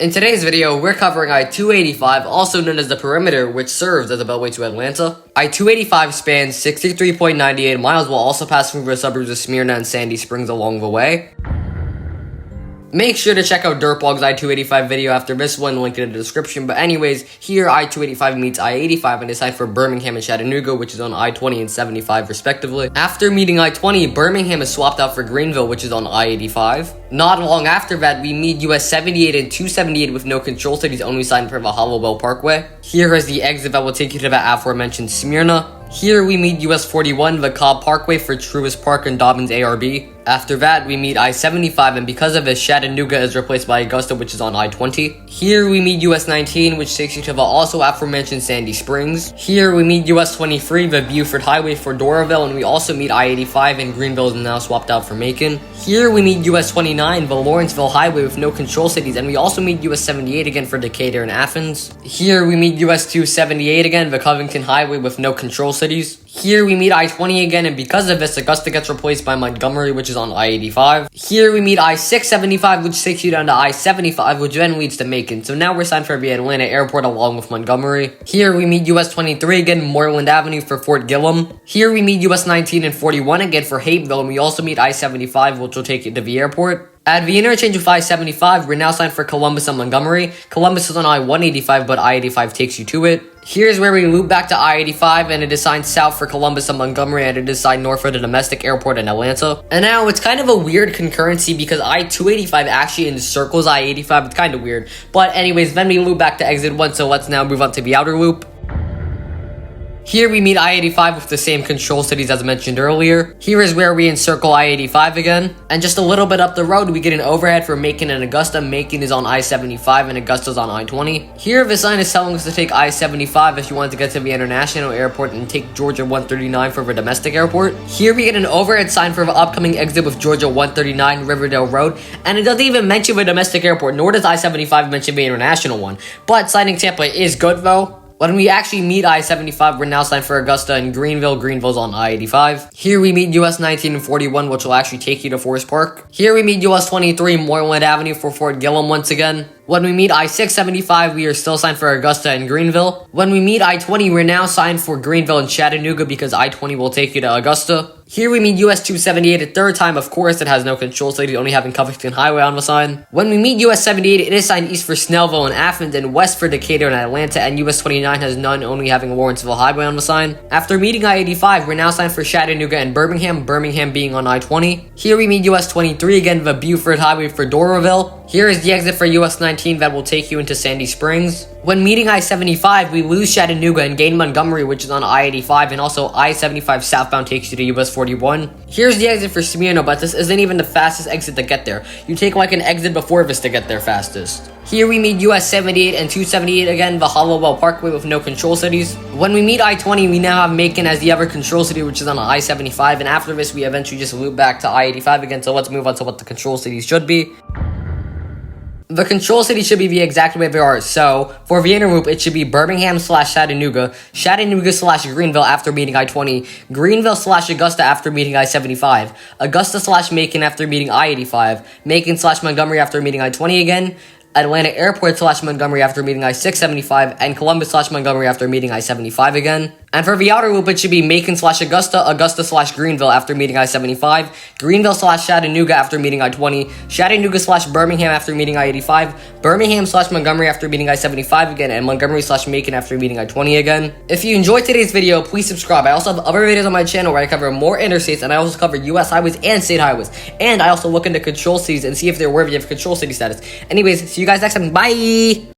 In today's video, we're covering I-285, also known as the Perimeter, which serves as the Beltway to Atlanta. I-285 spans 63.98 miles while also passing through the suburbs of Smyrna and Sandy Springs along the way. Make sure to check out Dirtbog's I-285 video after this one, link in the description. But anyways, here I-285 meets I-85 and is signed for Birmingham and Chattanooga, which is on I-20 and 75 respectively. After meeting I-20, Birmingham is swapped out for Greenville, which is on I-85. Not long after that, we meet US 78 and 278 with no control cities, only signed for the Hollowell Parkway. Here is the exit that will take you to the aforementioned Smyrna. Here we meet US 41, the Cobb Parkway for Truist Park and Dobbins ARB. After that, we meet I-75, and because of this, Chattanooga is replaced by Augusta, which is on I-20. Here we meet US 19, which takes you to the also aforementioned Sandy Springs. Here we meet US 23, the Buford Highway for Doraville, and we also meet I-85, and Greenville is now swapped out for Macon. Here we meet US 29, the Lawrenceville Highway with no control cities, and we also meet US 78 again for Decatur and Athens. Here we meet US 278 again, the Covington Highway with no control cities. Here we meet I-20 again, and because of this, Augusta gets replaced by Montgomery, which is on I-85. Here we meet I-675, which takes you down to I-75, which then leads to Macon. So now we're signed for the Atlanta Airport along with Montgomery. Here we meet US 23 again, Moreland Avenue for Fort Gillum. Here we meet US 19 and 41 again for Hapeville, and we also meet I-75, which will take you to the airport. At the interchange of I-75, we're now signed for Columbus and Montgomery. Columbus is on I-185, but I-85 takes you to it. Here's where we loop back to I-85, and it is signed south for Columbus and Montgomery, and it is signed north for the domestic airport in Atlanta. And now, it's kind of a weird concurrency because I-285 actually encircles I-85. It's kind of weird. But anyways, then we loop back to exit 1, so let's now move on to the outer loop. Here we meet I-85 with the same control cities as mentioned earlier. Here is where we encircle I-85 again. And just a little bit up the road, we get an overhead for Macon and Augusta. Macon is on I-75 and Augusta's on I-20. Here the sign is telling us to take I-75 if you want to get to the international airport and take Georgia 139 for the domestic airport. Here we get an overhead sign for the upcoming exit with Georgia 139 Riverdale Road. And it doesn't even mention the domestic airport, nor does I-75 mention the international one. But signing Tampa is good though. When we actually meet I-75, we're now signed for Augusta and Greenville. Greenville's on I-85. Here we meet US 19 and 41, which will actually take you to Forest Park. Here we meet US 23, Moreland Avenue for Fort Gillum once again. When we meet I-675, we are still signed for Augusta and Greenville. When we meet I-20, we're now signed for Greenville and Chattanooga because I-20 will take you to Augusta. Here we meet US 278 a third time. Of course, it has no control city, only having Covington Highway on the sign. When we meet US 78, it is signed east for Snellville and Athens and west for Decatur and Atlanta, and US 29 has none, only having Lawrenceville Highway on the sign. After meeting I-85, we're now signed for Chattanooga and Birmingham, Birmingham being on I-20. Here we meet US 23 again, the Buford Highway for Doraville. Here is the exit for US 19 that will take you into Sandy Springs. When meeting I-75, we lose Chattanooga and gain Montgomery, which is on I-85, and also I-75 southbound takes you to US 41. Here's the exit for Smyrna, but this isn't even the fastest exit to get there. You take like an exit before this to get there fastest. Here we meet US 78 and 278 again, the Hollowell Parkway with no control cities. When we meet I-20, we now have Macon as the other control city, which is on I-75, and after this, we eventually just loop back to I-85 again, so let's move on to what the control cities should be. The control city should be the exact way they are. So, for the inner loop, it should be Birmingham / Chattanooga, Chattanooga / Greenville after meeting I-20, Greenville / Augusta after meeting I-75, Augusta / Macon after meeting I-85, Macon / Montgomery after meeting I-20 again, Atlanta Airport / Montgomery after meeting I-675, and Columbus / Montgomery after meeting I-75 again. And for the outer loop, it should be Macon / Augusta, Augusta / Greenville after meeting I-75, Greenville / Chattanooga after meeting I-20, Chattanooga / Birmingham after meeting I-85, Birmingham / Montgomery after meeting I-75 again, and Montgomery / Macon after meeting I-20 again. If you enjoyed today's video, please subscribe. I also have other videos on my channel where I cover more interstates, and I also cover US highways and state highways. And I also look into control cities and see if they're worthy of control city status. Anyways, see you guys next time. Bye!